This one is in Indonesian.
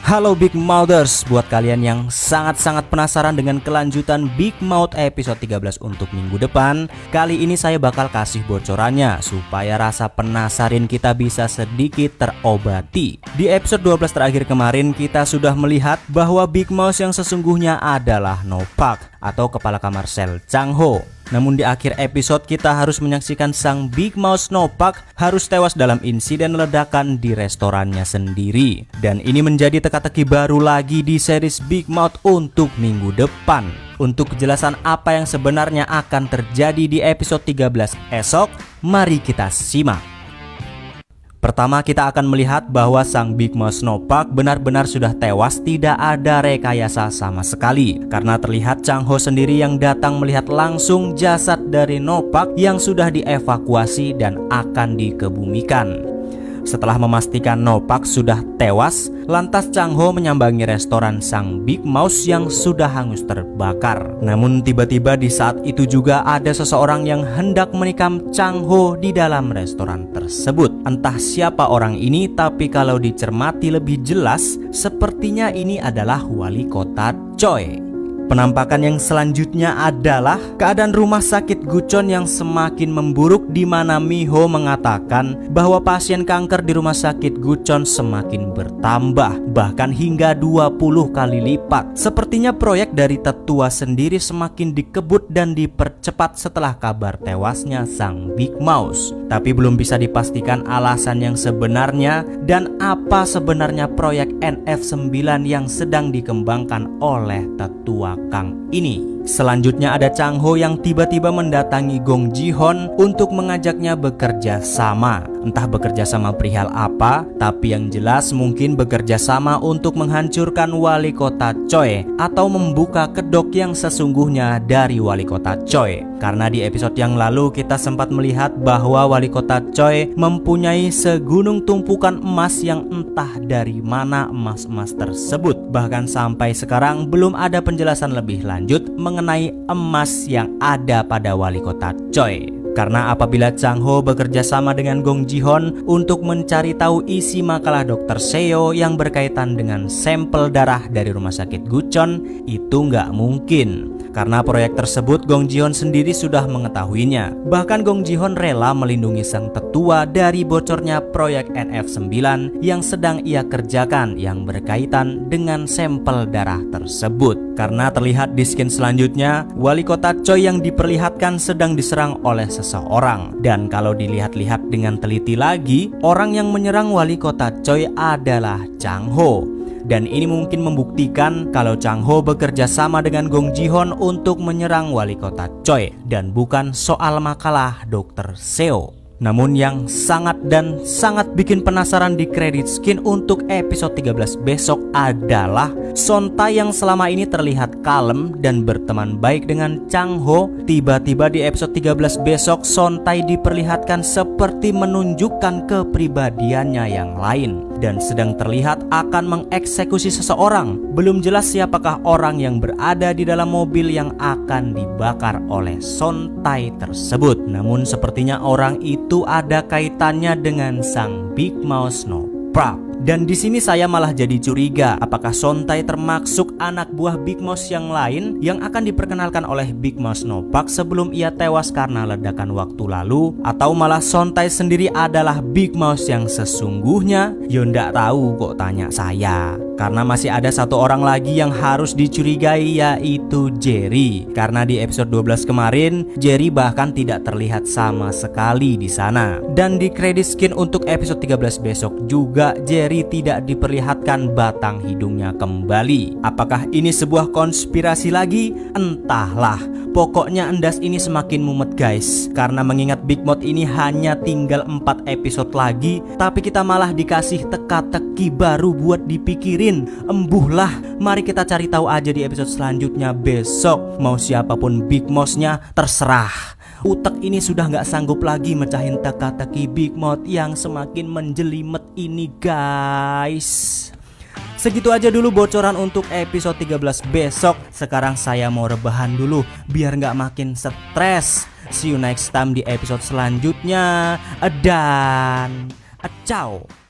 Halo Big Mouthers, buat kalian yang sangat-sangat penasaran dengan kelanjutan Big Mouth episode 13 untuk minggu depan, kali ini saya bakal kasih bocorannya supaya rasa penasaran kita bisa sedikit terobati. Di episode 12 terakhir kemarin kita sudah melihat bahwa Big Mouth yang sesungguhnya adalah Nopak atau kepala kamar sel Chang Ho. Namun di akhir episode kita harus menyaksikan sang Big Mouth Nopak harus tewas dalam insiden ledakan di restorannya sendiri. Dan ini menjadi teka-teki baru lagi di series Big Mouth untuk minggu depan. Untuk kejelasan apa yang sebenarnya akan terjadi di episode 13 esok, mari kita simak. Pertama kita akan melihat bahwa sang Big Mouth Nopak benar-benar sudah tewas, tidak ada rekayasa sama sekali. Karena terlihat Chang Ho sendiri yang datang melihat langsung jasad dari Nopak yang sudah dievakuasi dan akan dikebumikan. Setelah memastikan Nopak sudah tewas, lantas Chang Ho menyambangi restoran sang Big Mouth yang sudah hangus terbakar. Namun tiba-tiba di saat itu juga ada seseorang yang hendak menikam Chang Ho di dalam restoran tersebut. Entah siapa orang ini, tapi kalau dicermati lebih jelas, sepertinya ini adalah wali kota Choi. Penampakan yang selanjutnya adalah keadaan rumah sakit Gucheon yang semakin memburuk, di mana Miho mengatakan bahwa pasien kanker di rumah sakit Gucheon semakin bertambah, bahkan hingga 20 kali lipat. Sepertinya proyek dari tetua sendiri semakin dikebut dan dipercepat setelah kabar tewasnya sang Big Mouth. Tapi belum bisa dipastikan alasan yang sebenarnya dan apa sebenarnya proyek NF9 yang sedang dikembangkan oleh tetua Kang ini. Selanjutnya ada Chang Ho yang tiba-tiba mendatangi Gong Ji-hon untuk mengajaknya bekerja sama. Entah bekerja sama perihal apa, tapi yang jelas mungkin bekerja sama untuk menghancurkan wali kota Choi atau membuka kedok yang sesungguhnya dari wali kota Choi. Karena di episode yang lalu kita sempat melihat bahwa wali kota Choi mempunyai segunung tumpukan emas yang entah dari mana emas-emas tersebut. Bahkan sampai sekarang belum ada penjelasan lebih lanjut mengenai emas yang ada pada wali kota Choi. Karena apabila Chang Ho bekerja sama dengan Gong Ji-hon untuk mencari tahu isi makalah Dr. Seo yang berkaitan dengan sampel darah dari rumah sakit Gucheon, itu nggak mungkin. Karena proyek tersebut Gong Ji-hon sendiri sudah mengetahuinya. Bahkan Gong Ji-hon rela melindungi sang tetua dari bocornya proyek NF9 yang sedang ia kerjakan yang berkaitan dengan sampel darah tersebut. Karena terlihat di skin selanjutnya, wali kota Choi yang diperlihatkan sedang diserang oleh seseorang. Dan kalau dilihat-lihat dengan teliti lagi, orang yang menyerang wali kota Choi adalah Chang Ho. Dan ini mungkin membuktikan kalau Chang Ho bekerja sama dengan Gong Ji-hon untuk menyerang wali kota Choi dan bukan soal makalah Dr. Seo. Namun yang sangat bikin penasaran di credit skin untuk episode 13 besok adalah Sontai yang selama ini terlihat kalem dan berteman baik dengan Chang Ho. Tiba-tiba di episode 13 besok Sontai diperlihatkan seperti menunjukkan kepribadiannya yang lain dan sedang terlihat akan mengeksekusi seseorang. Belum jelas siapakah orang yang berada di dalam mobil yang akan dibakar oleh Sontai tersebut. Namun sepertinya orang itu ada kaitannya dengan sang Big Mouth Nopak. Dan di sini saya malah jadi curiga, apakah Sontai termasuk anak buah Big Mouth yang lain yang akan diperkenalkan oleh Big Mouth Nopak sebelum ia tewas karena ledakan waktu lalu, atau malah Sontai sendiri adalah Big Mouth yang sesungguhnya? Yo ndak tahu kok tanya saya. Karena masih ada satu orang lagi yang harus dicurigai, yaitu Jerry. Karena di episode 12 kemarin Jerry bahkan tidak terlihat sama sekali di sana. Dan di credit skin untuk episode 13 besok juga Jerry tidak diperlihatkan batang hidungnya kembali. Apakah ini sebuah konspirasi lagi? Entahlah. Pokoknya endas ini semakin mumet guys. Karena mengingat Big Mouth ini hanya tinggal 4 episode lagi, tapi kita malah dikasih teka-teki baru buat dipikirin. Embuhlah, mari kita cari tahu aja di episode selanjutnya besok. Mau siapapun Big Mouth-nya terserah. Utek ini sudah nggak sanggup lagi mecahin teka-teki Big Mouth yang semakin menjelimet ini guys. Segitu aja dulu bocoran untuk episode 13 besok. Sekarang saya mau rebahan dulu biar nggak makin stres. See you next time di episode selanjutnya. Dan ciao.